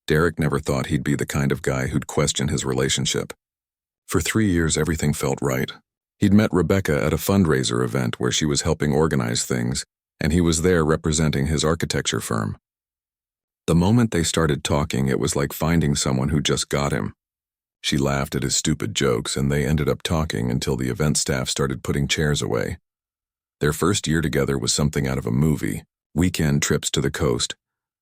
Derek never thought he'd be the kind of guy who'd question his relationship. For 3 years, everything felt right. He'd met Rebecca at a fundraiser event where she was helping organize things, and he was there representing his architecture firm. The moment they started talking, it was like finding someone who just got him. She laughed at his stupid jokes, and they ended up talking until the event staff started putting chairs away. Their first year together was something out of a movie: weekend trips to the coast,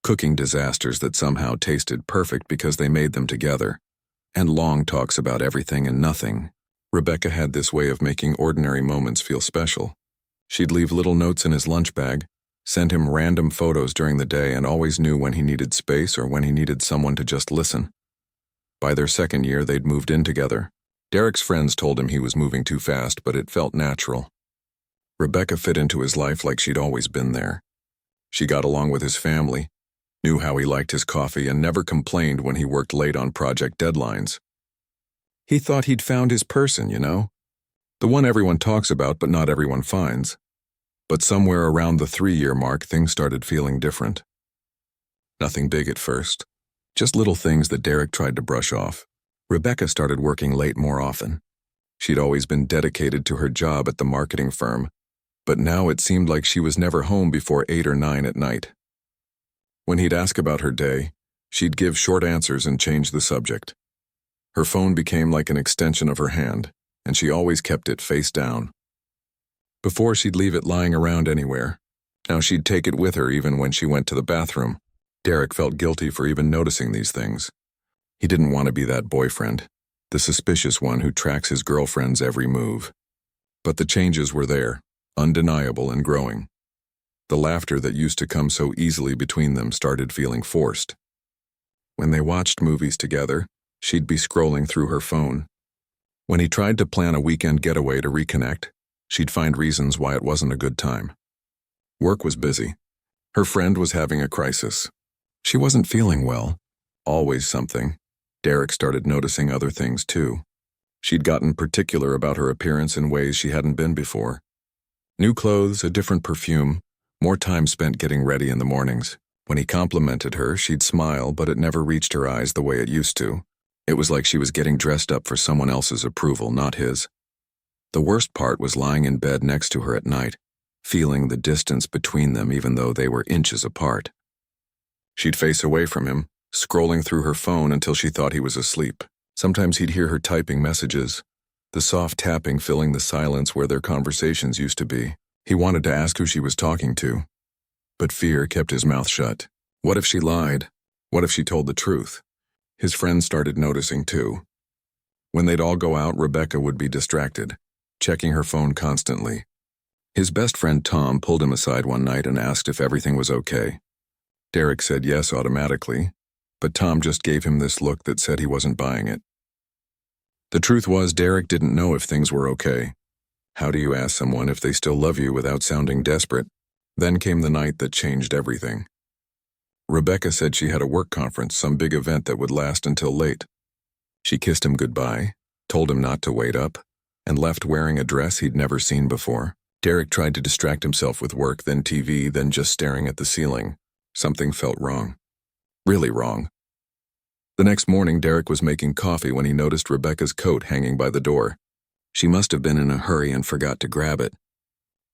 cooking disasters that somehow tasted perfect because they made them together, and long talks about everything and nothing. Rebecca had this way of making ordinary moments feel special. She'd leave little notes in his lunch bag, send him random photos during the day, and always knew when he needed space or when he needed someone to just listen. By their second year, they'd moved in together. Derek's friends told him he was moving too fast, but it felt natural. Rebecca fit into his life like she'd always been there. She got along with his family, knew how he liked his coffee, and never complained when he worked late on project deadlines. He thought he'd found his person, the one everyone talks about but not everyone finds. But somewhere around the 3-year mark, things started feeling different. Nothing big at first. Just little things that Derek tried to brush off. Rebecca started working late more often. She'd always been dedicated to her job at the marketing firm, but now it seemed like she was never home before 8 or 9 at night. When he'd ask about her day, she'd give short answers and change the subject. Her phone became like an extension of her hand, and she always kept it face down. Before, she'd leave it lying around anywhere. Now she'd take it with her even when she went to the bathroom. Derek felt guilty for even noticing these things. He didn't want to be that boyfriend, the suspicious one who tracks his girlfriend's every move. But the changes were there, undeniable and growing. The laughter that used to come so easily between them started feeling forced. When they watched movies together, she'd be scrolling through her phone. When he tried to plan a weekend getaway to reconnect, she'd find reasons why it wasn't a good time. Work was busy. Her friend was having a crisis. She wasn't feeling well. Always something. Derek started noticing other things too. She'd gotten particular about her appearance in ways she hadn't been before. New clothes, a different perfume, more time spent getting ready in the mornings. When he complimented her, she'd smile, but it never reached her eyes the way it used to. It was like she was getting dressed up for someone else's approval, not his. The worst part was lying in bed next to her at night, feeling the distance between them even though they were inches apart. She'd face away from him, scrolling through her phone until she thought he was asleep. Sometimes he'd hear her typing messages, the soft tapping filling the silence where their conversations used to be. He wanted to ask who she was talking to, but fear kept his mouth shut. What if she lied? What if she told the truth? His friends started noticing too. When they'd all go out, Rebecca would be distracted, checking her phone constantly. His best friend Tom pulled him aside one night and asked if everything was okay. Derek said yes automatically, but Tom just gave him this look that said he wasn't buying it. The truth was, Derek didn't know if things were okay. How do you ask someone if they still love you without sounding desperate? Then came the night that changed everything. Rebecca said she had a work conference, some big event that would last until late. She kissed him goodbye, told him not to wait up, and left wearing a dress he'd never seen before. Derek tried to distract himself with work, then TV, then just staring at the ceiling. Something felt wrong. Really wrong. The next morning, Derek was making coffee when he noticed Rebecca's coat hanging by the door. She must have been in a hurry and forgot to grab it.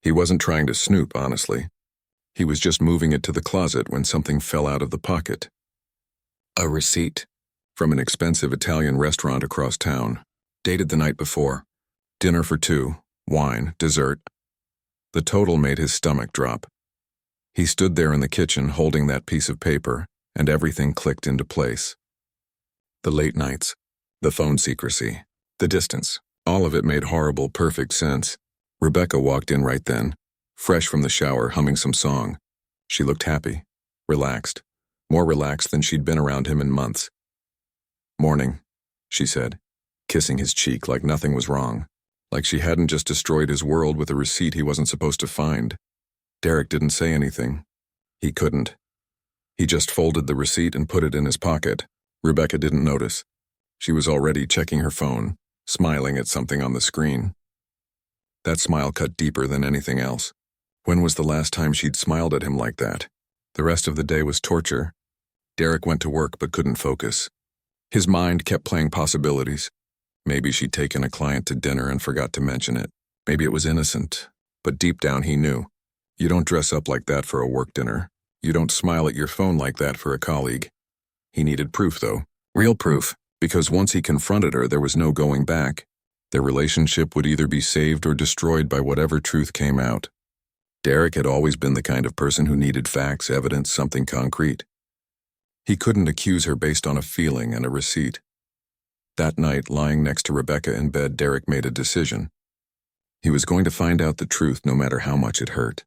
He wasn't trying to snoop, honestly. He was just moving it to the closet when something fell out of the pocket. A receipt from an expensive Italian restaurant across town, dated the night before. Dinner for 2, wine, dessert. The total made his stomach drop. He stood there in the kitchen holding that piece of paper, and everything clicked into place. The late nights, the phone secrecy, the distance, all of it made horrible, perfect sense. Rebecca walked in right then, fresh from the shower, humming some song. She looked happy, relaxed, more relaxed than she'd been around him in months. "Morning," she said, kissing his cheek like nothing was wrong, like she hadn't just destroyed his world with a receipt he wasn't supposed to find. Derek didn't say anything. He couldn't. He just folded the receipt and put it in his pocket. Rebecca didn't notice. She was already checking her phone, smiling at something on the screen. That smile cut deeper than anything else. When was the last time she'd smiled at him like that? The rest of the day was torture. Derek went to work but couldn't focus. His mind kept playing possibilities. Maybe she'd taken a client to dinner and forgot to mention it. Maybe it was innocent. But deep down he knew. You don't dress up like that for a work dinner. You don't smile at your phone like that for a colleague. He needed proof, though. Real proof. Because once he confronted her, there was no going back. Their relationship would either be saved or destroyed by whatever truth came out. Derek had always been the kind of person who needed facts, evidence, something concrete. He couldn't accuse her based on a feeling and a receipt. That night, lying next to Rebecca in bed, Derek made a decision. He was going to find out the truth no matter how much it hurt.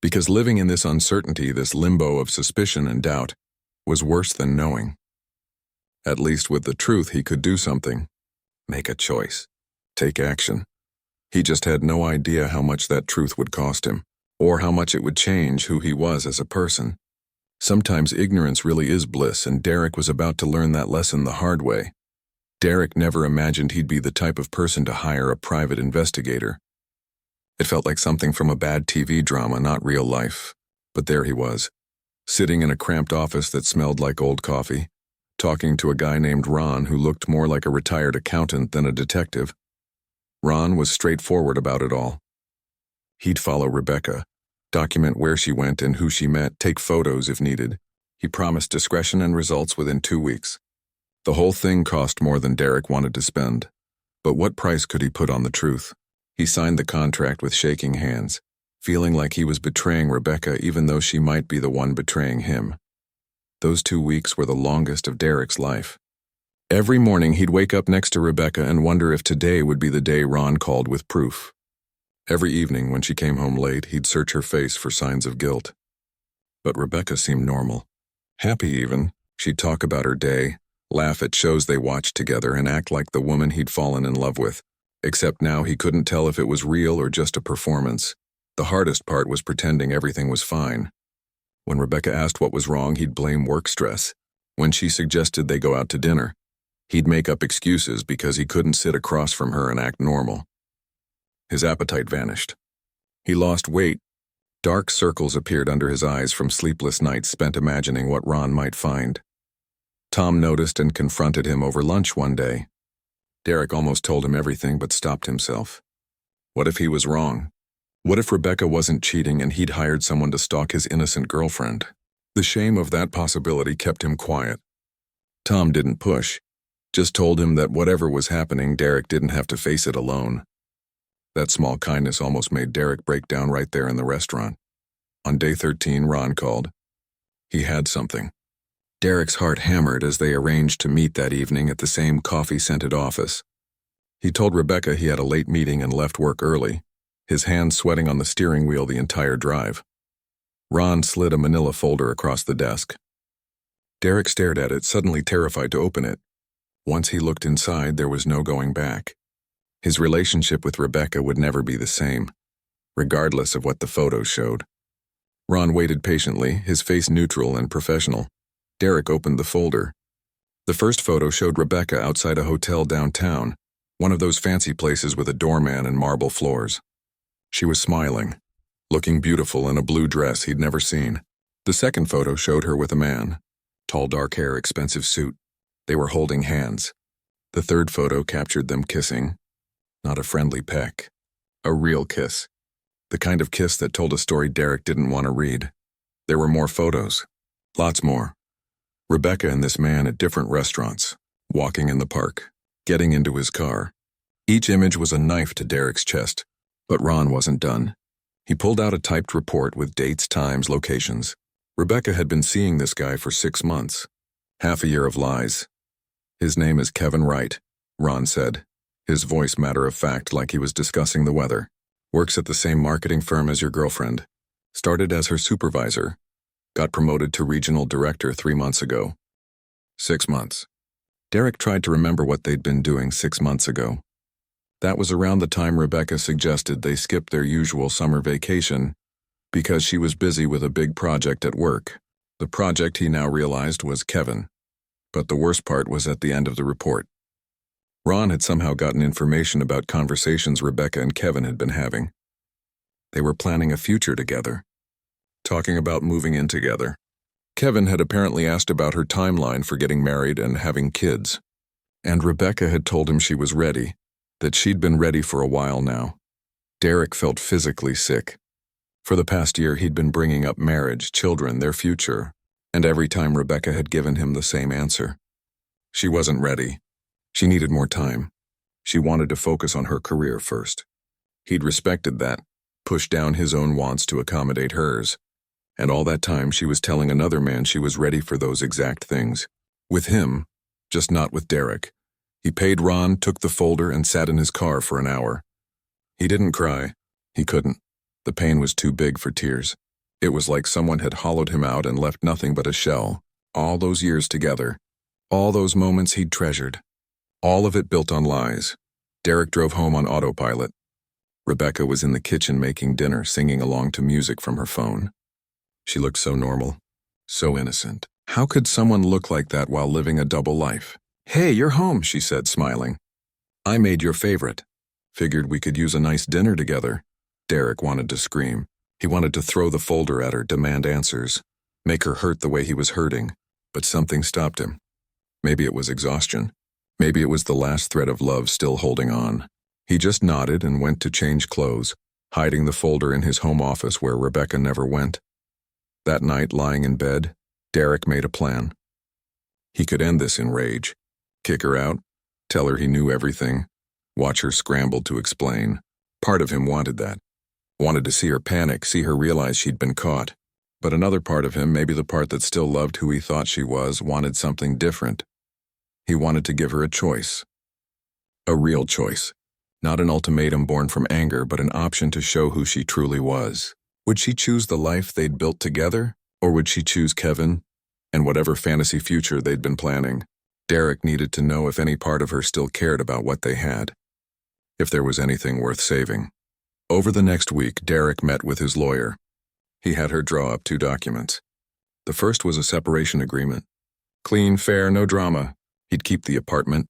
Because living in this uncertainty, this limbo of suspicion and doubt, was worse than knowing. At least with the truth he could do something. Make a choice. Take action. He just had no idea how much that truth would cost him, or how much it would change who he was as a person. Sometimes ignorance really is bliss, and Derek was about to learn that lesson the hard way. Derek never imagined he'd be the type of person to hire a private investigator. It felt like something from a bad TV drama, not real life. But there he was, sitting in a cramped office that smelled like old coffee, talking to a guy named Ron who looked more like a retired accountant than a detective. Ron was straightforward about it all. He'd follow Rebecca, document where she went and who she met, take photos if needed. He promised discretion and results within 2 weeks. The whole thing cost more than Derek wanted to spend. But what price could he put on the truth? He signed the contract with shaking hands, feeling like he was betraying Rebecca even though she might be the one betraying him. Those 2 weeks were the longest of Derek's life. Every morning he'd wake up next to Rebecca and wonder if today would be the day Ron called with proof. Every evening when she came home late, he'd search her face for signs of guilt. But Rebecca seemed normal. Happy even. She'd talk about her day, laugh at shows they watched together, and act like the woman he'd fallen in love with. Except now he couldn't tell if it was real or just a performance. The hardest part was pretending everything was fine. When Rebecca asked what was wrong, he'd blame work stress. When she suggested they go out to dinner, he'd make up excuses because he couldn't sit across from her and act normal. His appetite vanished. He lost weight. Dark circles appeared under his eyes from sleepless nights spent imagining what Ron might find. Tom noticed and confronted him over lunch one day. Derek almost told him everything but stopped himself. What if he was wrong? What if Rebecca wasn't cheating and he'd hired someone to stalk his innocent girlfriend? The shame of that possibility kept him quiet. Tom didn't push, just told him that whatever was happening, Derek didn't have to face it alone. That small kindness almost made Derek break down right there in the restaurant. On day 13, Ron called. He had something. Derek's heart hammered as they arranged to meet that evening at the same coffee-scented office. He told Rebecca he had a late meeting and left work early, his hands sweating on the steering wheel the entire drive. Ron slid a manila folder across the desk. Derek stared at it, suddenly terrified to open it. Once he looked inside, there was no going back. His relationship with Rebecca would never be the same, regardless of what the photos showed. Ron waited patiently, his face neutral and professional. Derek opened the folder. The first photo showed Rebecca outside a hotel downtown, one of those fancy places with a doorman and marble floors. She was smiling, looking beautiful in a blue dress he'd never seen. The second photo showed her with a man. Tall dark hair, expensive suit. They were holding hands. The third photo captured them kissing. Not a friendly peck. A real kiss. The kind of kiss that told a story Derek didn't want to read. There were more photos. Lots more. Rebecca and this man at different restaurants, walking in the park, getting into his car. Each image was a knife to Derek's chest. But Ron wasn't done. He pulled out a typed report with dates, times, locations. Rebecca had been seeing this guy for 6 months. Half a year of lies. His name is Kevin Wright, Ron said, his voice matter-of-fact like he was discussing the weather. Works at the same marketing firm as your girlfriend. Started as her supervisor. Got promoted to regional director 3 months ago. 6 months. Derek tried to remember what they'd been doing 6 months ago. That was around the time Rebecca suggested they skip their usual summer vacation because she was busy with a big project at work. The project, he now realized, was Kevin. But the worst part was at the end of the report. Ron had somehow gotten information about conversations Rebecca and Kevin had been having. They were planning a future together, talking about moving in together. Kevin had apparently asked about her timeline for getting married and having kids. And Rebecca had told him she was ready, that she'd been ready for a while now. Derek felt physically sick. For the past year, he'd been bringing up marriage, children, their future, and every time Rebecca had given him the same answer. She wasn't ready. She needed more time. She wanted to focus on her career first. He'd respected that, pushed down his own wants to accommodate hers. And all that time she was telling another man she was ready for those exact things. With him, just not with Derek. He paid Ron, took the folder, and sat in his car for an hour. He didn't cry. He couldn't. The pain was too big for tears. It was like someone had hollowed him out and left nothing but a shell. All those years together. All those moments he'd treasured. All of it built on lies. Derek drove home on autopilot. Rebecca was in the kitchen making dinner, singing along to music from her phone. She looked so normal, so innocent. How could someone look like that while living a double life? "Hey, you're home," she said, smiling. "I made your favorite. Figured we could use a nice dinner together." Derek wanted to scream. He wanted to throw the folder at her, demand answers, make her hurt the way he was hurting, but something stopped him. Maybe it was exhaustion. Maybe it was the last thread of love still holding on. He just nodded and went to change clothes, hiding the folder in his home office where Rebecca never went. That night, lying in bed, Derek made a plan. He could end this in rage. Kick her out, tell her he knew everything, watch her scramble to explain. Part of him wanted that. Wanted to see her panic, see her realize she'd been caught. But another part of him, maybe the part that still loved who he thought she was, wanted something different. He wanted to give her a choice. A real choice. Not an ultimatum born from anger, but an option to show who she truly was. Would she choose the life they'd built together, or would she choose Kevin and whatever fantasy future they'd been planning? Derek needed to know if any part of her still cared about what they had, if there was anything worth saving. Over the next week, Derek met with his lawyer. He had her draw up 2 documents. The first was a separation agreement. Clean, fair, no drama. He'd keep the apartment.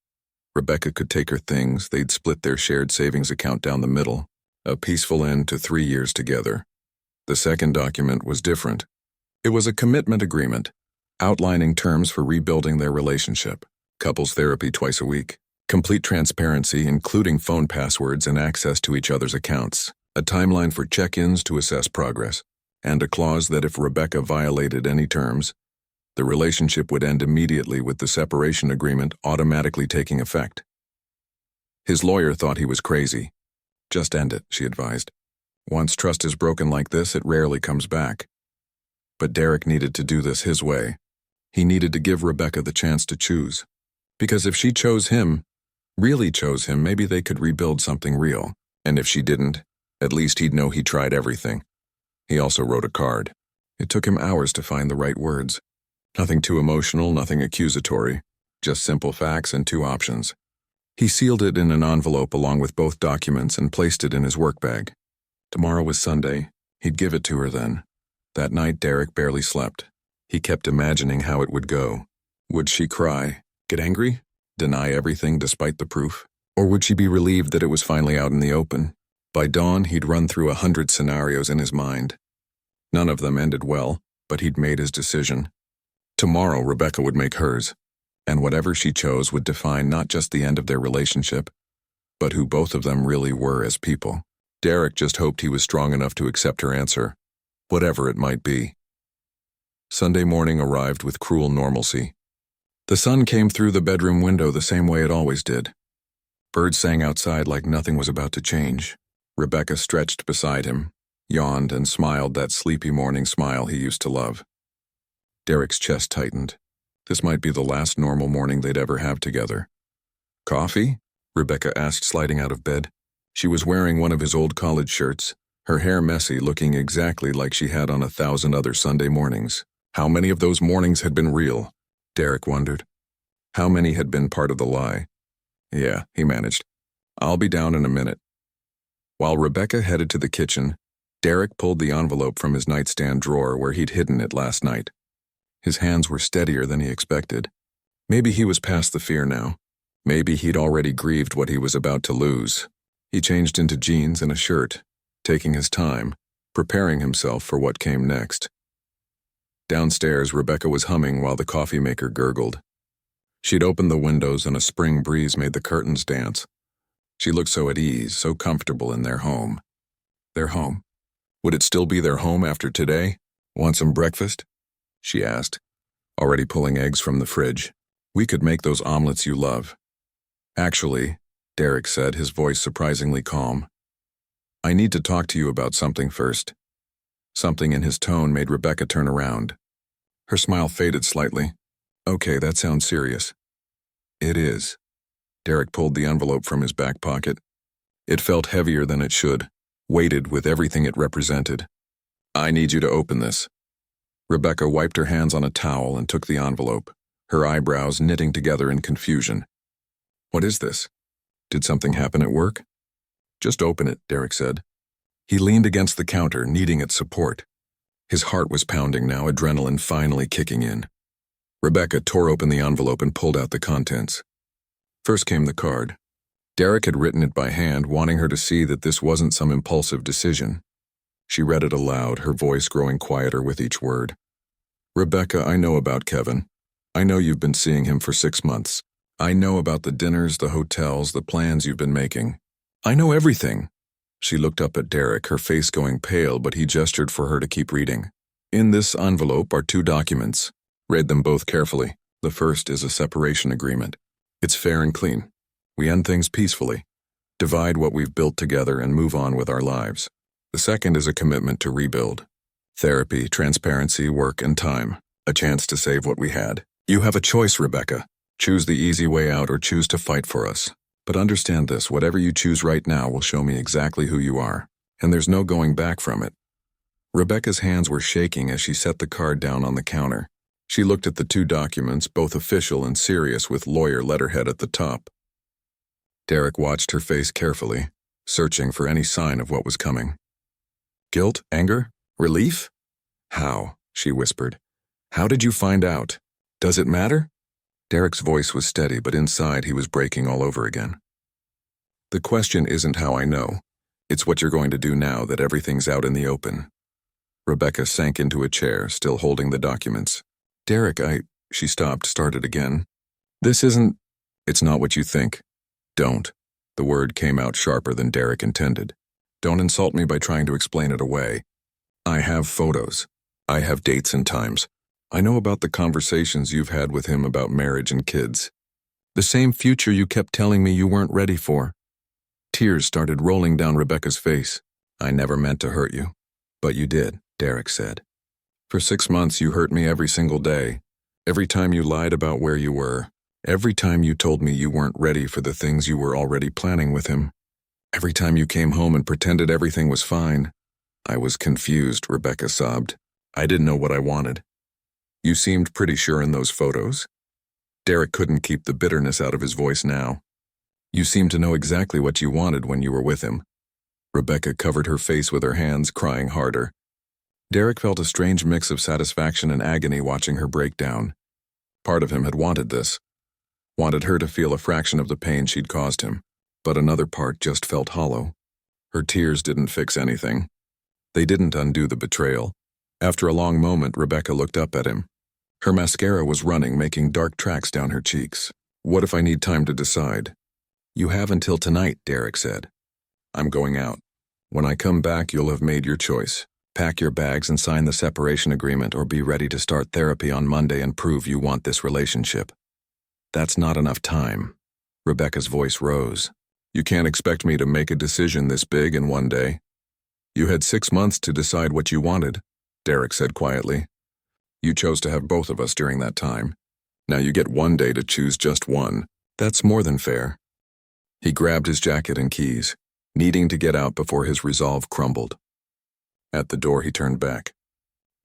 Rebecca could take her things. They'd split their shared savings account down the middle. A peaceful end to 3 years together. The second document was different. It was a commitment agreement, outlining terms for rebuilding their relationship. Couples therapy twice a week. Complete transparency, including phone passwords and access to each other's accounts. A timeline for check-ins to assess progress. And a clause that if Rebecca violated any terms, the relationship would end immediately with the separation agreement automatically taking effect. His lawyer thought he was crazy. "Just end it," she advised. "Once trust is broken like this, it rarely comes back." But Derek needed to do this his way. He needed to give Rebecca the chance to choose. Because if she chose him, really chose him, maybe they could rebuild something real. And if she didn't, at least he'd know he tried everything. He also wrote a card. It took him hours to find the right words. Nothing too emotional, nothing accusatory, just simple facts and 2 options. He sealed it in an envelope along with both documents and placed it in his work bag. Tomorrow was Sunday. He'd give it to her then. That night, Derek barely slept. He kept imagining how it would go. Would she cry, get angry, deny everything despite the proof? Or would she be relieved that it was finally out in the open? By dawn, he'd run through 100 scenarios in his mind. None of them ended well, but he'd made his decision. Tomorrow, Rebecca would make hers, and whatever she chose would define not just the end of their relationship, but who both of them really were as people. Derek just hoped he was strong enough to accept her answer, whatever it might be. Sunday morning arrived with cruel normalcy. The sun came through the bedroom window the same way it always did. Birds sang outside like nothing was about to change. Rebecca stretched beside him, yawned, and smiled that sleepy morning smile he used to love. Derek's chest tightened. This might be the last normal morning they'd ever have together. "Coffee?" Rebecca asked, sliding out of bed. She was wearing one of his old college shirts, her hair messy, looking exactly like she had on 1,000 other Sunday mornings. How many of those mornings had been real? Derek wondered. How many had been part of the lie? Yeah, he managed. "I'll be down in a minute." While Rebecca headed to the kitchen, Derek pulled the envelope from his nightstand drawer where he'd hidden it last night. His hands were steadier than he expected. Maybe he was past the fear now. Maybe he'd already grieved what he was about to lose. He changed into jeans and a shirt, taking his time, preparing himself for what came next. Downstairs, Rebecca was humming while the coffee maker gurgled. She'd opened the windows and a spring breeze made the curtains dance. She looked so at ease, so comfortable in their home. Their home. Would it still be their home after today? Want some breakfast? She asked, already pulling eggs from the fridge. We could make those omelets you love. Actually, Derek said, his voice surprisingly calm. I need to talk to you about something first. Something in his tone made Rebecca turn around. Her smile faded slightly. Okay, that sounds serious. It is. Derek pulled the envelope from his back pocket. It felt heavier than it should, weighted with everything it represented. I need you to open this. Rebecca wiped her hands on a towel and took the envelope, her eyebrows knitting together in confusion. What is this? Did something happen at work? Just open it, Derek said. He leaned against the counter, needing its support. His heart was pounding now, adrenaline finally kicking in. Rebecca tore open the envelope and pulled out the contents. First came the card. Derek had written it by hand, wanting her to see that this wasn't some impulsive decision. She read it aloud, her voice growing quieter with each word. Rebecca, I know about Kevin. I know you've been seeing him for 6 months. I know about the dinners, the hotels, the plans you've been making. I know everything. She looked up at Derek, her face going pale, but he gestured for her to keep reading. In this envelope are 2 documents. Read them both carefully. The first is a separation agreement. It's fair and clean. We end things peacefully, divide what we've built together and move on with our lives. The second is a commitment to rebuild. Therapy, transparency, work, and time. A chance to save what we had. You have a choice, Rebecca. Choose the easy way out or choose to fight for us. But understand this, whatever you choose right now will show me exactly who you are, and there's no going back from it. Rebecca's hands were shaking as she set the card down on the counter. She looked at the 2 documents, both official and serious with lawyer letterhead at the top. Derek watched her face carefully, searching for any sign of what was coming. Guilt? Anger? Relief? How? She whispered. How did you find out? Does it matter? Derek's voice was steady, but inside he was breaking all over again. The question isn't how I know. It's what you're going to do now that everything's out in the open. Rebecca sank into a chair, still holding the documents. Derek, She stopped, started again. This isn't... It's not what you think. Don't. The word came out sharper than Derek intended. Don't insult me by trying to explain it away. I have photos. I have dates and times. I know about the conversations you've had with him about marriage and kids. The same future you kept telling me you weren't ready for. Tears started rolling down Rebecca's face. I never meant to hurt you. But you did, Derek said. For 6 months you hurt me every single day. Every time you lied about where you were. Every time you told me you weren't ready for the things you were already planning with him. Every time you came home and pretended everything was fine. I was confused, Rebecca sobbed. I didn't know what I wanted. You seemed pretty sure in those photos. Derek couldn't keep the bitterness out of his voice now. You seemed to know exactly what you wanted when you were with him. Rebecca covered her face with her hands, crying harder. Derek felt a strange mix of satisfaction and agony watching her break down. Part of him had wanted this. Wanted her to feel a fraction of the pain she'd caused him. But another part just felt hollow. Her tears didn't fix anything. They didn't undo the betrayal. After a long moment, Rebecca looked up at him. Her mascara was running, making dark tracks down her cheeks. What if I need time to decide? You have until tonight, Derek said. I'm going out. When I come back, you'll have made your choice. Pack your bags and sign the separation agreement, or be ready to start therapy on Monday and prove you want this relationship. That's not enough time. Rebecca's voice rose. You can't expect me to make a decision this big in one day. You had 6 months to decide what you wanted, Derek said quietly. You chose to have both of us during that time. Now you get 1 day to choose just one. That's more than fair. He grabbed his jacket and keys, needing to get out before his resolve crumbled. At the door, he turned back.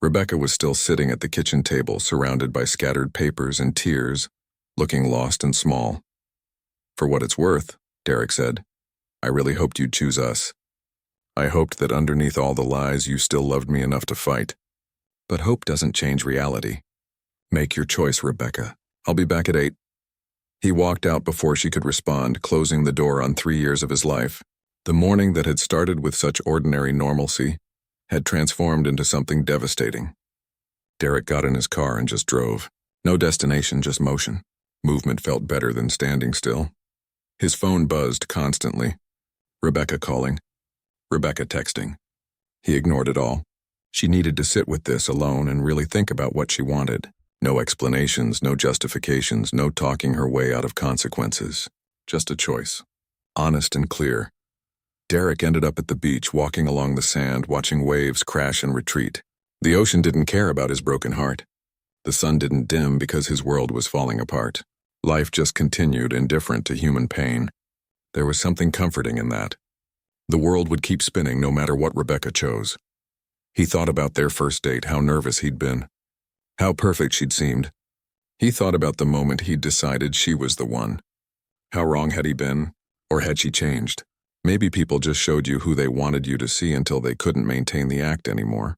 Rebecca was still sitting at the kitchen table, surrounded by scattered papers and tears, looking lost and small. For what it's worth, Derek said, I really hoped you'd choose us. I hoped that underneath all the lies you still loved me enough to fight. But hope doesn't change reality. Make your choice, Rebecca. I'll be back at 8. He walked out before she could respond, closing the door on 3 years of his life. The morning that had started with such ordinary normalcy had transformed into something devastating. Derek got in his car and just drove. No destination, just motion. Movement felt better than standing still. His phone buzzed constantly. Rebecca calling. Rebecca texting. He ignored it all. She needed to sit with this alone and really think about what she wanted. No explanations, no justifications, no talking her way out of consequences. Just a choice. Honest and clear. Derek ended up at the beach, walking along the sand, watching waves crash and retreat. The ocean didn't care about his broken heart. The sun didn't dim because his world was falling apart. Life just continued, indifferent to human pain. There was something comforting in that. The world would keep spinning no matter what Rebecca chose. He thought about their first date, how nervous he'd been. How perfect she'd seemed. He thought about the moment he'd decided she was the one. How wrong had he been? Or had she changed? Maybe people just showed you who they wanted you to see until they couldn't maintain the act anymore.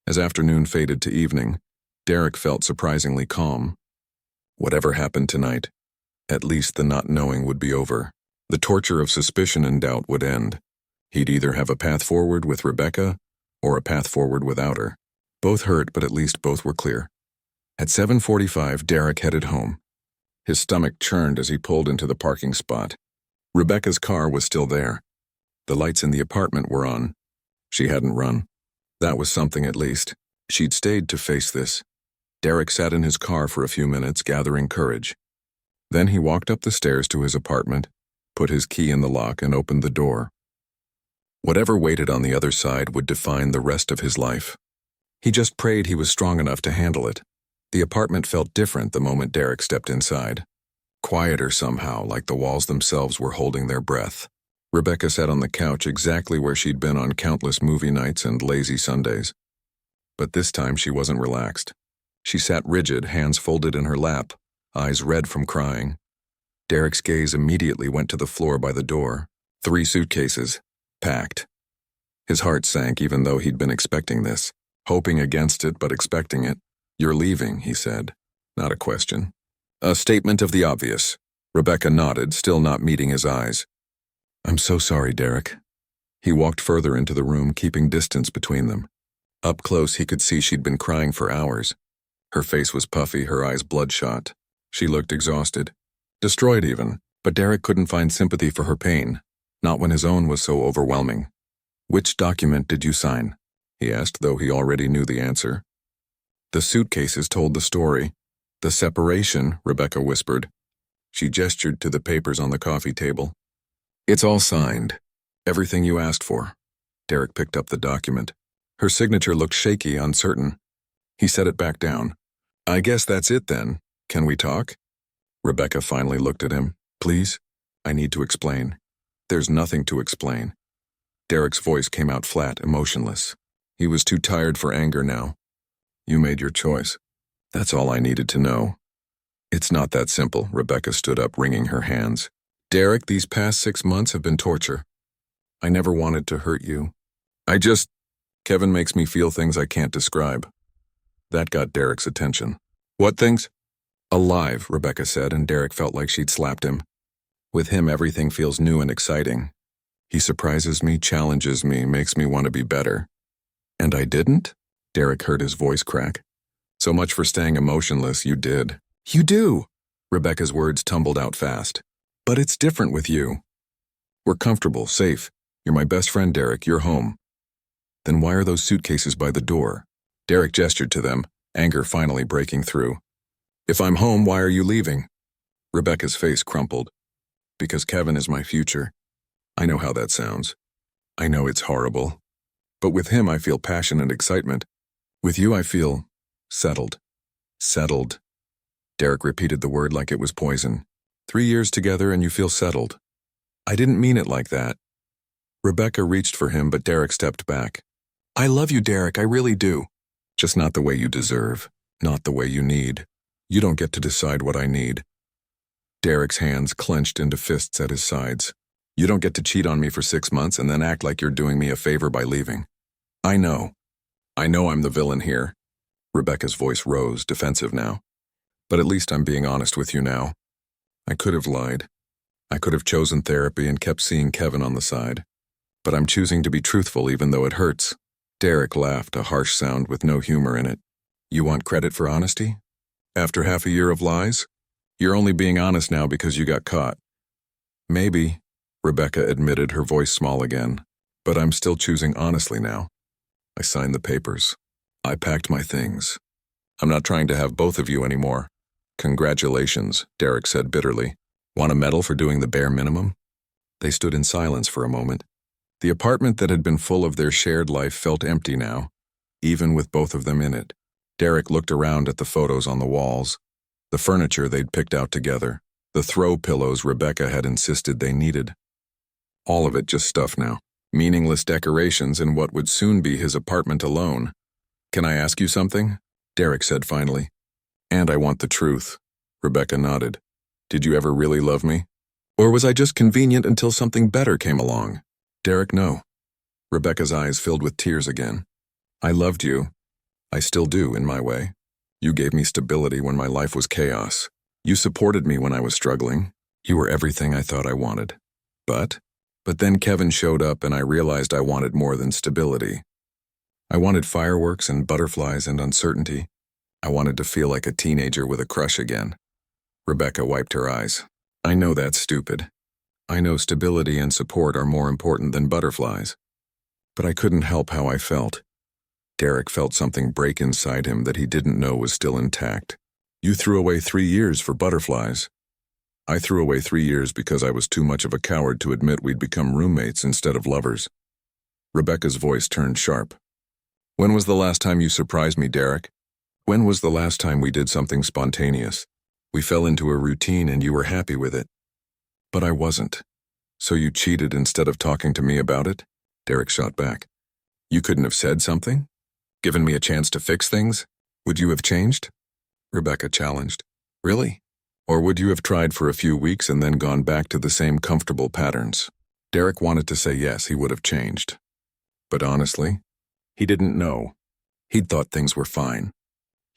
As afternoon faded to evening, Derek felt surprisingly calm. Whatever happened tonight, at least the not knowing would be over. The torture of suspicion and doubt would end. He'd either have a path forward with Rebecca or a path forward without her. Both hurt, but at least both were clear. At 7:45, Derek headed home. His stomach churned as he pulled into the parking spot. Rebecca's car was still there. The lights in the apartment were on. She hadn't run. That was something at least. She'd stayed to face this. Derek sat in his car for a few minutes, gathering courage. Then he walked up the stairs to his apartment, put his key in the lock, and opened the door. Whatever waited on the other side would define the rest of his life. He just prayed he was strong enough to handle it. The apartment felt different the moment Derek stepped inside. Quieter somehow, like the walls themselves were holding their breath. Rebecca sat on the couch exactly where she'd been on countless movie nights and lazy Sundays. But this time she wasn't relaxed. She sat rigid, hands folded in her lap, eyes red from crying. Derek's gaze immediately went to the floor by the door. 3 suitcases, packed. His heart sank even though he'd been expecting this. Hoping against it, but expecting it. "You're leaving," he said. Not a question. A statement of the obvious. Rebecca nodded, still not meeting his eyes. "I'm so sorry, Derek." He walked further into the room, keeping distance between them. Up close, he could see she'd been crying for hours. Her face was puffy, her eyes bloodshot. She looked exhausted. Destroyed even, but Derek couldn't find sympathy for her pain, not when his own was so overwhelming. "Which document did you sign?" he asked, though he already knew the answer. The suitcases told the story. "The separation," Rebecca whispered. She gestured to the papers on the coffee table. "It's all signed. Everything you asked for." Derek picked up the document. Her signature looked shaky, uncertain. He set it back down. "I guess that's it then. Can we talk?" Rebecca finally looked at him. "Please? I need to explain." "There's nothing to explain." Derek's voice came out flat, emotionless. He was too tired for anger now. "You made your choice. That's all I needed to know." "It's not that simple." Rebecca stood up, wringing her hands. "Derek, these past 6 months have been torture. I never wanted to hurt you. Kevin makes me feel things I can't describe." That got Derek's attention. "What things?" "Alive," Rebecca said, and Derek felt like she'd slapped him. With him, everything feels new and exciting. He surprises me, challenges me, makes me want to be better. "And I didn't?" Derek heard his voice crack. "So much for staying emotionless, you did." "You do!" Rebecca's words tumbled out fast. "But it's different with you. We're comfortable, safe. You're my best friend, Derek. You're home." "Then why are those suitcases by the door?" Derek gestured to them, anger finally breaking through. "If I'm home, why are you leaving?" Rebecca's face crumpled. "Because Kevin is my future. I know how that sounds. I know it's horrible. But with him, I feel passion and excitement. With you, I feel settled." "Settled." Derek repeated the word like it was poison. 3 years together and you feel settled. "I didn't mean it like that." Rebecca reached for him, but Derek stepped back. "I love you, Derek, I really do. Just not the way you deserve, not the way you need. You don't get to decide what I need." Derek's hands clenched into fists at his sides. "You don't get to cheat on me for 6 months and then act like you're doing me a favor by leaving. I know I'm the villain here." Rebecca's voice rose, defensive now. "But at least I'm being honest with you now. I could have lied. I could have chosen therapy and kept seeing Kevin on the side. But I'm choosing to be truthful even though it hurts." Derek laughed, a harsh sound with no humor in it. You want credit for honesty? After half a year of lies? You're only being honest now because you got caught. Maybe, Rebecca admitted, her voice small again, but I'm still choosing honestly now. I signed the papers. I packed my things. I'm not trying to have both of you anymore. Congratulations, Derek said bitterly. Want a medal for doing the bare minimum? They stood in silence for a moment. The apartment that had been full of their shared life felt empty now, even with both of them in it. Derek looked around at the photos on the walls, the furniture they'd picked out together, the throw pillows Rebecca had insisted they needed. All of it just stuff now, meaningless decorations in what would soon be his apartment alone. Can I ask you something? Derek said finally. And I want the truth. Rebecca nodded. Did you ever really love me? Or was I just convenient until something better came along? Derek, no. Rebecca's eyes filled with tears again. I loved you. I still do, in my way. You gave me stability when my life was chaos. You supported me when I was struggling. You were everything I thought I wanted. But then Kevin showed up and I realized I wanted more than stability. I wanted fireworks and butterflies and uncertainty. I wanted to feel like a teenager with a crush again. Rebecca wiped her eyes. I know that's stupid. I know stability and support are more important than butterflies. But I couldn't help how I felt. Derek felt something break inside him that he didn't know was still intact. You threw away 3 years for butterflies. I threw away 3 years because I was too much of a coward to admit we'd become roommates instead of lovers. Rebecca's voice turned sharp. When was the last time you surprised me, Derek? When was the last time we did something spontaneous? We fell into a routine and you were happy with it. But I wasn't. So you cheated instead of talking to me about it? Derek shot back. You couldn't have said something? Given me a chance to fix things? Would you have changed? Rebecca challenged. Really? Or would you have tried for a few weeks and then gone back to the same comfortable patterns? Derek wanted to say yes, he would have changed. But honestly, he didn't know. He'd thought things were fine.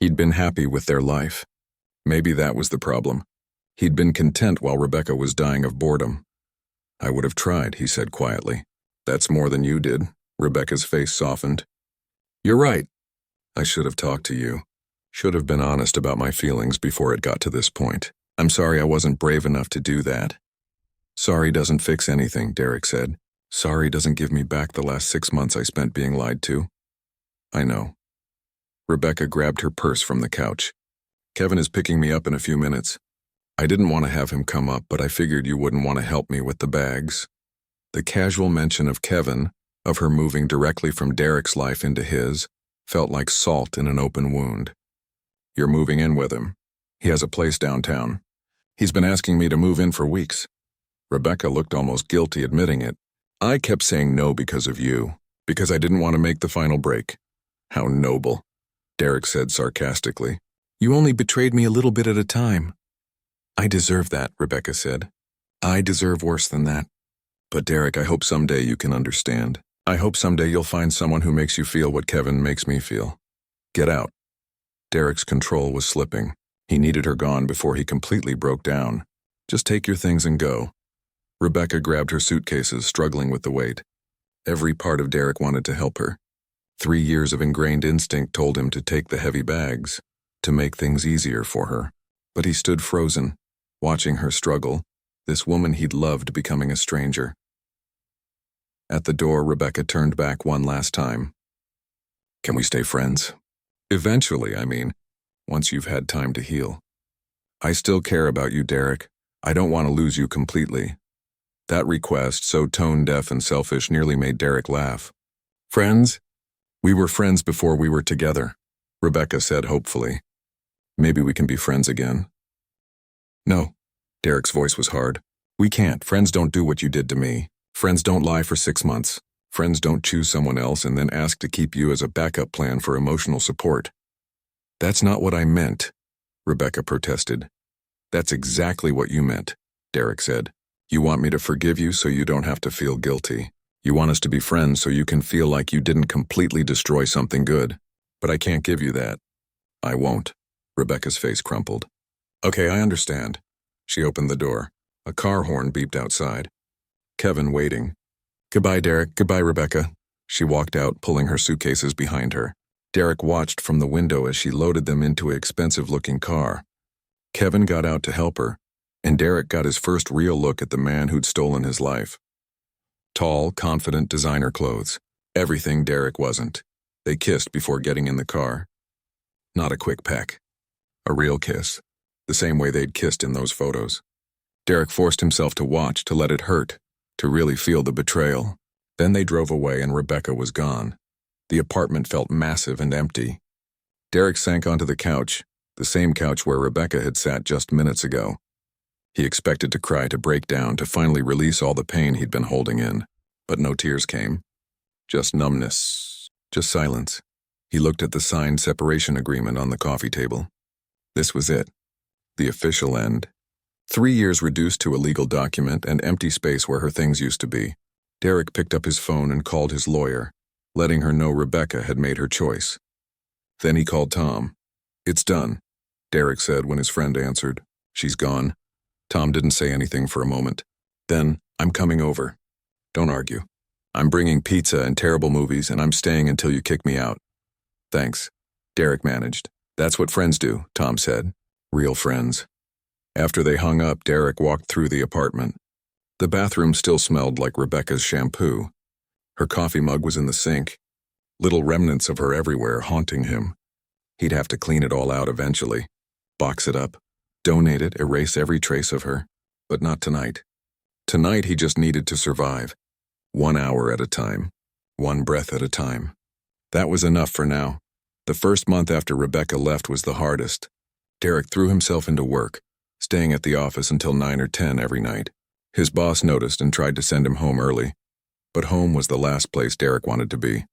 He'd been happy with their life. Maybe that was the problem. He'd been content while Rebecca was dying of boredom. I would have tried, he said quietly. That's more than you did. Rebecca's face softened. You're right. I should have talked to you. Should have been honest about my feelings before it got to this point. I'm sorry I wasn't brave enough to do that. Sorry doesn't fix anything, Derek said. Sorry doesn't give me back the last 6 months I spent being lied to. I know. Rebecca grabbed her purse from the couch. Kevin is picking me up in a few minutes. I didn't want to have him come up, but I figured you wouldn't want to help me with the bags. The casual mention of Kevin, of her moving directly from Derek's life into his, felt like salt in an open wound. You're moving in with him. He has a place downtown. He's been asking me to move in for weeks. Rebecca looked almost guilty admitting it. I kept saying no because of you, because I didn't want to make the final break. How noble, Derek said sarcastically. You only betrayed me a little bit at a time. I deserve that, Rebecca said. I deserve worse than that. But Derek, I hope someday you can understand. I hope someday you'll find someone who makes you feel what Kevin makes me feel. Get out. Derek's control was slipping. He needed her gone before he completely broke down. Just take your things and go. Rebecca grabbed her suitcases, struggling with the weight. Every part of Derek wanted to help her. 3 years of ingrained instinct told him to take the heavy bags, to make things easier for her. But he stood frozen, watching her struggle, this woman he'd loved becoming a stranger. At the door, Rebecca turned back one last time. Can we stay friends? Eventually, I mean, once you've had time to heal. I still care about you, Derek. I don't want to lose you completely. That request, so tone-deaf and selfish, nearly made Derek laugh. Friends? We were friends before we were together, Rebecca said hopefully. Maybe we can be friends again. No, Derek's voice was hard. We can't. Friends don't do what you did to me. Friends don't lie for 6 months. Friends don't choose someone else and then ask to keep you as a backup plan for emotional support. That's not what I meant, Rebecca protested. That's exactly what you meant, Derek said. You want me to forgive you so you don't have to feel guilty. You want us to be friends so you can feel like you didn't completely destroy something good. But I can't give you that. I won't. Rebecca's face crumpled. Okay, I understand. She opened the door. A car horn beeped outside. Kevin waiting. Goodbye, Derek. Goodbye, Rebecca. She walked out, pulling her suitcases behind her. Derek watched from the window as she loaded them into an expensive-looking car. Kevin got out to help her, and Derek got his first real look at the man who'd stolen his life. Tall, confident designer clothes. Everything Derek wasn't. They kissed before getting in the car. Not a quick peck. A real kiss. The same way they'd kissed in those photos. Derek forced himself to watch, to let it hurt, to really feel the betrayal. Then they drove away and Rebecca was gone. The apartment felt massive and empty. Derek sank onto the couch, the same couch where Rebecca had sat just minutes ago. He expected to cry, to break down, to finally release all the pain he'd been holding in. But no tears came. Just numbness. Just silence. He looked at the signed separation agreement on the coffee table. This was it. The official end. 3 years reduced to a legal document and empty space where her things used to be. Derek picked up his phone and called his lawyer, letting her know Rebecca had made her choice. Then he called Tom. "It's done," Derek said when his friend answered. "She's gone." Tom didn't say anything for a moment. Then, "I'm coming over. Don't argue. I'm bringing pizza and terrible movies, and I'm staying until you kick me out." "Thanks," Derek managed. "That's what friends do," Tom said. "Real friends." After they hung up, Derek walked through the apartment. The bathroom still smelled like Rebecca's shampoo. Her coffee mug was in the sink. Little remnants of her everywhere, haunting him. He'd have to clean it all out eventually. Box it up. Donate it, erase every trace of her. But not tonight. Tonight he just needed to survive. 1 hour at a time. 1 breath at a time. That was enough for now. The first month after Rebecca left was the hardest. Derek threw himself into work, staying at the office until 9 or 10 every night. His boss noticed and tried to send him home early. But home was the last place Derek wanted to be.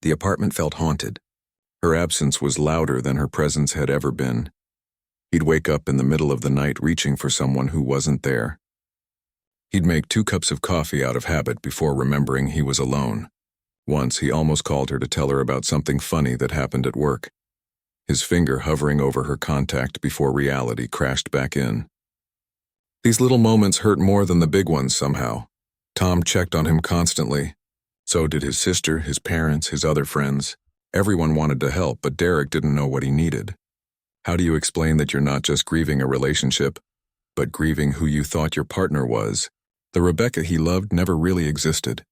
The apartment felt haunted. Her absence was louder than her presence had ever been. He'd wake up in the middle of the night reaching for someone who wasn't there. He'd make 2 cups of coffee out of habit before remembering he was alone. Once he almost called her to tell her about something funny that happened at work. His finger hovering over her contact before reality crashed back in. These little moments hurt more than the big ones somehow. Tom checked on him constantly. So did his sister, his parents, his other friends. Everyone wanted to help, but Derek didn't know what he needed. How do you explain that you're not just grieving a relationship, but grieving who you thought your partner was? The Rebecca he loved never really existed.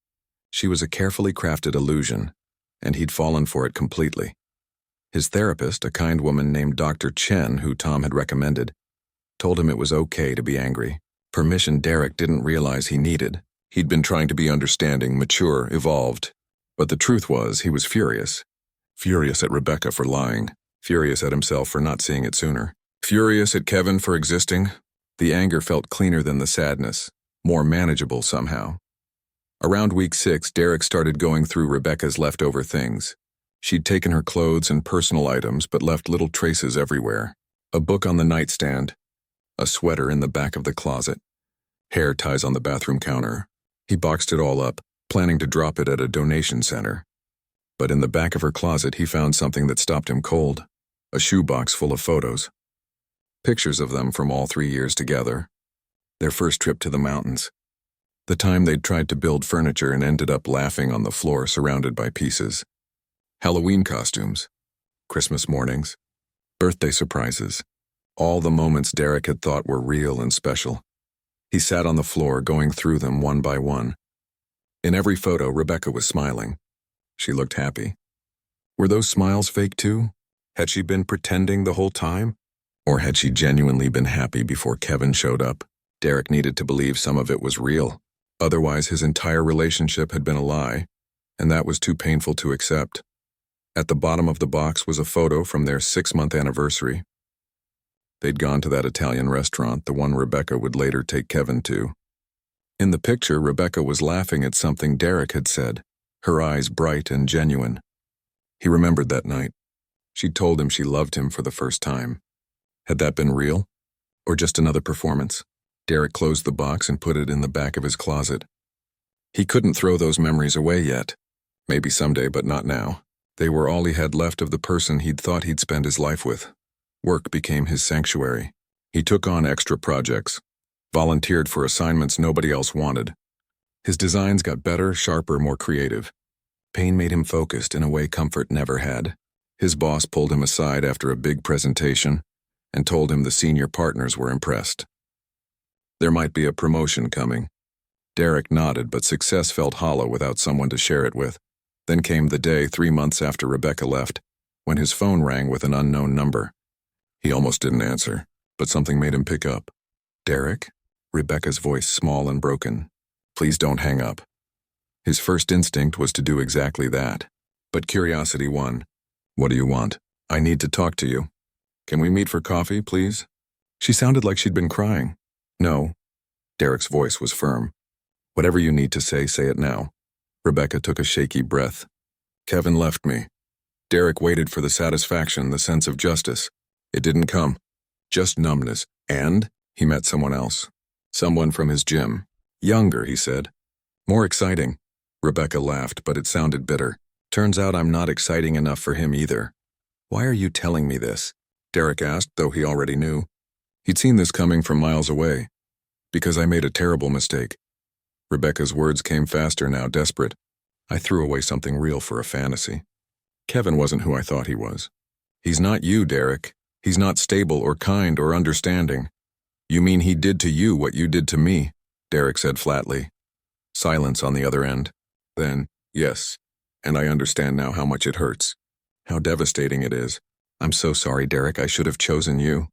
She was a carefully crafted illusion, and he'd fallen for it completely. His therapist, a kind woman named Dr. Chen, who Tom had recommended, told him it was okay to be angry. Permission Derek didn't realize he needed. He'd been trying to be understanding, mature, evolved. But the truth was, he was furious. Furious at Rebecca for lying. Furious at himself for not seeing it sooner. Furious at Kevin for existing. The anger felt cleaner than the sadness, more manageable somehow. Around week 6, Derek started going through Rebecca's leftover things. She'd taken her clothes and personal items but left little traces everywhere. A book on the nightstand. A sweater in the back of the closet. Hair ties on the bathroom counter. He boxed it all up, planning to drop it at a donation center. But in the back of her closet, he found something that stopped him cold. A shoebox full of photos. Pictures of them from all 3 years together. Their first trip to the mountains. The time they'd tried to build furniture and ended up laughing on the floor surrounded by pieces. Halloween costumes. Christmas mornings. Birthday surprises. All the moments Derek had thought were real and special. He sat on the floor going through them one by one. In every photo, Rebecca was smiling. She looked happy. Were those smiles fake too? Had she been pretending the whole time? Or had she genuinely been happy before Kevin showed up? Derek needed to believe some of it was real. Otherwise, his entire relationship had been a lie, and that was too painful to accept. At the bottom of the box was a photo from their 6-month anniversary. They'd gone to that Italian restaurant, the one Rebecca would later take Kevin to. In the picture, Rebecca was laughing at something Derek had said, her eyes bright and genuine. He remembered that night. She'd told him she loved him for the first time. Had that been real? Or just another performance? Derek closed the box and put it in the back of his closet. He couldn't throw those memories away yet. Maybe someday, but not now. They were all he had left of the person he'd thought he'd spend his life with. Work became his sanctuary. He took on extra projects, volunteered for assignments nobody else wanted. His designs got better, sharper, more creative. Pain made him focused in a way comfort never had. His boss pulled him aside after a big presentation and told him the senior partners were impressed. There might be a promotion coming. Derek nodded, but success felt hollow without someone to share it with. Then came the day 3 months after Rebecca left, when his phone rang with an unknown number. He almost didn't answer, but something made him pick up. "Derek?" Rebecca's voice small and broken. "Please don't hang up." His first instinct was to do exactly that, but curiosity won. "What do you want?" "I need to talk to you. Can we meet for coffee, please?" She sounded like she'd been crying. "No." Derek's voice was firm. "Whatever you need to say it now." Rebecca took a shaky breath. "Kevin left me." Derek waited for the satisfaction, the sense of justice. It didn't come. Just numbness. And he met someone else. Someone from his gym. Younger, he said. More exciting. Rebecca laughed, but it sounded bitter. "Turns out I'm not exciting enough for him either." "Why are you telling me this?" Derek asked, though he already knew. He'd seen this coming from miles away. "Because I made a terrible mistake." Rebecca's words came faster now, desperate. "I threw away something real for a fantasy. Kevin wasn't who I thought he was." "He's not you, Derek. He's not stable or kind or understanding." "You mean he did to you what you did to me?" Derek said flatly. Silence on the other end. Then, "Yes, and I understand now how much it hurts. How devastating it is. I'm so sorry, Derek. I should have chosen you.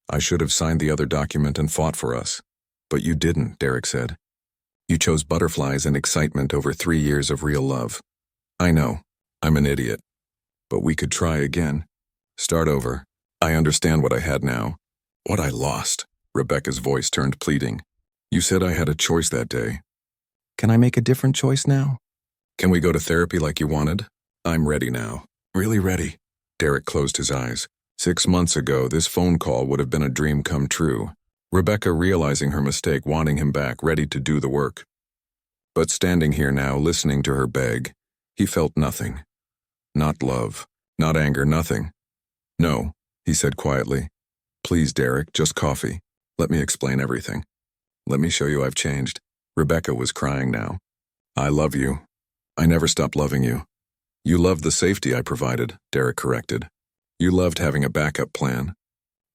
I should have signed the other document and fought for us. But you didn't," Derek said. "You chose butterflies and excitement over 3 years of real love. I know, I'm an idiot. But we could try again. Start over. I understand what I had now. What I lost." Rebecca's voice turned pleading. "You said I had a choice that day. Can I make a different choice now? Can we go to therapy like you wanted? I'm ready now. Really ready." Derek closed his eyes. 6 months ago, this phone call would have been a dream come true. Rebecca realizing her mistake, wanting him back, ready to do the work. But standing here now, listening to her beg, he felt nothing. Not love, not anger, nothing. "No," he said quietly. "Please, Derek, just coffee. Let me explain everything. Let me show you I've changed." Rebecca was crying now. "I love you. I never stopped loving you." "You loved the safety I provided," Derek corrected. "You loved having a backup plan.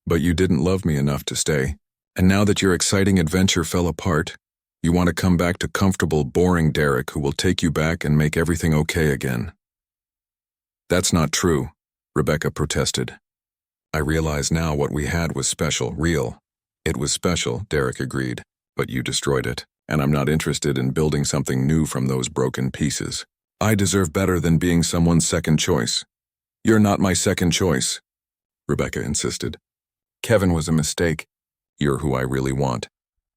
But you didn't love me enough to stay. And now that your exciting adventure fell apart, you want to come back to comfortable, boring Derek who will take you back and make everything okay again." "That's not true," Rebecca protested. "I realize now what we had was special, real." "It was special," Derek agreed, "but you destroyed it, and I'm not interested in building something new from those broken pieces. I deserve better than being someone's second choice." "You're not my second choice," Rebecca insisted. "Kevin was a mistake. You're who I really want.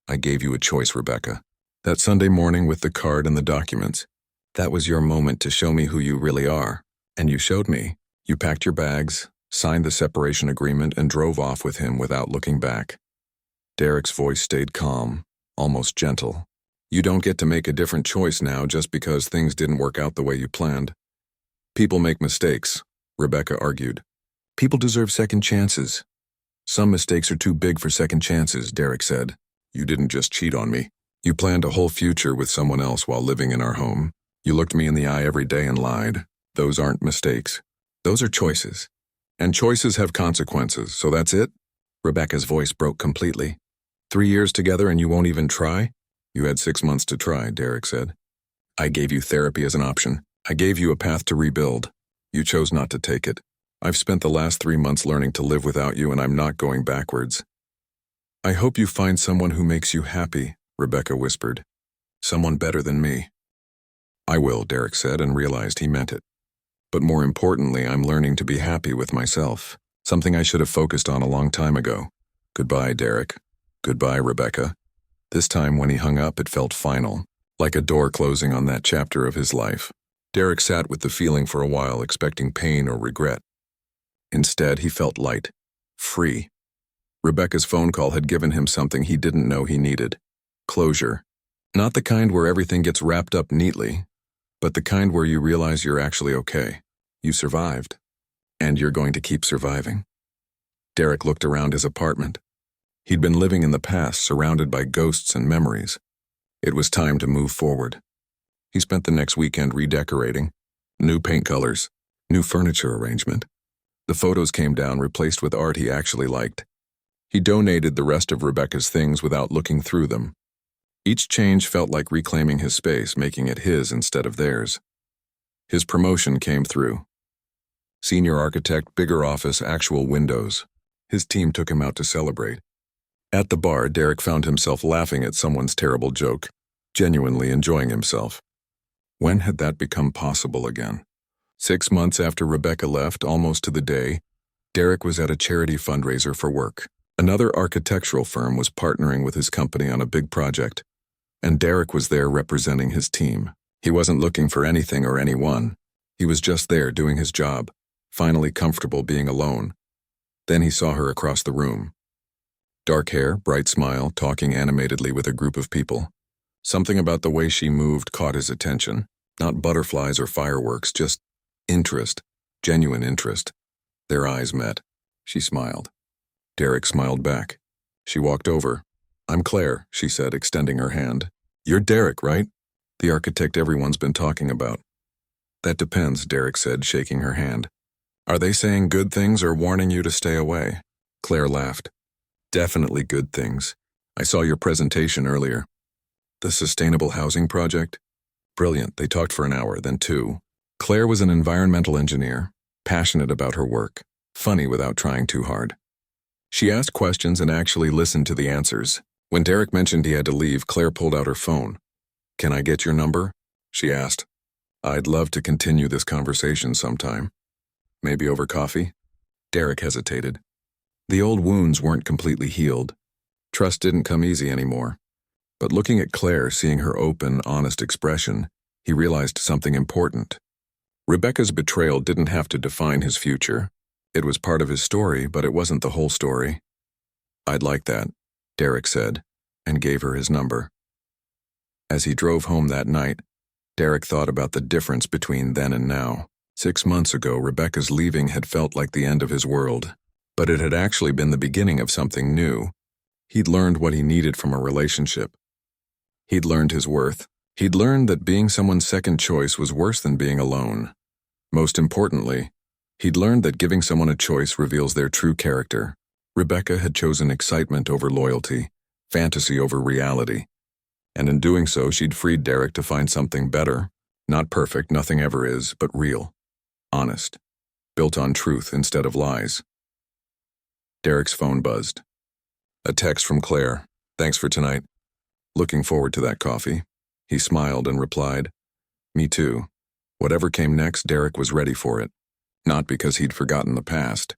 I gave you a choice, Rebecca. That Sunday morning with the card and the documents. That was your moment to show me who you really are. And you showed me. You packed your bags, signed the separation agreement, and drove off with him without looking back." Derek's voice stayed calm, almost gentle. "You don't get to make a different choice now just because things didn't work out the way you planned." "People make mistakes," Rebecca argued. "People deserve second chances." "Some mistakes are too big for second chances," Derek said. "You didn't just cheat on me. You planned a whole future with someone else while living in our home. You looked me in the eye every day and lied. Those aren't mistakes. Those are choices. And choices have consequences, so that's it?" Rebecca's voice broke completely. 3 years together and you won't even try?" "You had 6 months to try," Derek said. "I gave you therapy as an option. I gave you a path to rebuild. You chose not to take it. I've spent the last 3 months learning to live without you, and I'm not going backwards." "I hope you find someone who makes you happy," Rebecca whispered. "Someone better than me." "I will," Derek said, and realized he meant it. "But more importantly, I'm learning to be happy with myself, something I should have focused on a long time ago. Goodbye, Derek. Goodbye, Rebecca." This time when he hung up, it felt final, like a door closing on that chapter of his life. Derek sat with the feeling for a while, expecting pain or regret. Instead, he felt light, free. Rebecca's phone call had given him something he didn't know he needed. Closure. Not the kind where everything gets wrapped up neatly, but the kind where you realize you're actually okay. You survived. And you're going to keep surviving. Derek looked around his apartment. He'd been living in the past, surrounded by ghosts and memories. It was time to move forward. He spent the next weekend redecorating. New paint colors, new furniture arrangement, The photos came down replaced with art he actually liked. He donated the rest of Rebecca's things without looking through them. Each change felt like reclaiming his space, making it his instead of theirs. His promotion came through. Senior architect, bigger office, actual windows. His team took him out to celebrate. At the bar, Derek found himself laughing at someone's terrible joke, genuinely enjoying himself. When had that become possible again? 6 months after Rebecca left, almost to the day, Derek was at a charity fundraiser for work. Another architectural firm was partnering with his company on a big project, and Derek was there representing his team. He wasn't looking for anything or anyone. He was just there doing his job, finally comfortable being alone. Then he saw her across the room. Dark hair, bright smile, talking animatedly with a group of people. Something about the way she moved caught his attention. Not butterflies or fireworks, just interest, genuine interest. Their eyes met. She smiled. Derek smiled back. She walked over. "I'm Claire," she said, extending her hand. "You're Derek, right? The architect everyone's been talking about." "That depends," Derek said, shaking her hand. "Are they saying good things or warning you to stay away?" Claire laughed. "Definitely good things. I saw your presentation earlier." "The sustainable housing project?" "Brilliant." They talked for an hour, then 2. Claire was an environmental engineer, passionate about her work, funny without trying too hard. She asked questions and actually listened to the answers. When Derek mentioned he had to leave, Claire pulled out her phone. "Can I get your number?" she asked. "I'd love to continue this conversation sometime. Maybe over coffee?" Derek hesitated. The old wounds weren't completely healed. Trust didn't come easy anymore. But looking at Claire, seeing her open, honest expression, he realized something important. Rebecca's betrayal didn't have to define his future. It was part of his story, but it wasn't the whole story. "I'd like that," Derek said, and gave her his number. As he drove home that night, Derek thought about the difference between then and now. 6 months ago, Rebecca's leaving had felt like the end of his world, but it had actually been the beginning of something new. He'd learned what he needed from a relationship. He'd learned his worth. He'd learned that being someone's second choice was worse than being alone. Most importantly, he'd learned that giving someone a choice reveals their true character. Rebecca had chosen excitement over loyalty, fantasy over reality. And in doing so, she'd freed Derek to find something better. Not perfect, nothing ever is, but real. Honest. Built on truth instead of lies. Derek's phone buzzed. A text from Claire. "Thanks for tonight. Looking forward to that coffee." He smiled and replied, "Me too." Whatever came next, Derek was ready for it. Not because he'd forgotten the past,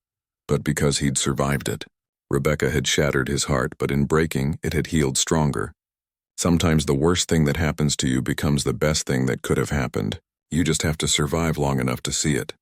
but because he'd survived it. Rebecca had shattered his heart, but in breaking, it had healed stronger. Sometimes the worst thing that happens to you becomes the best thing that could have happened. You just have to survive long enough to see it.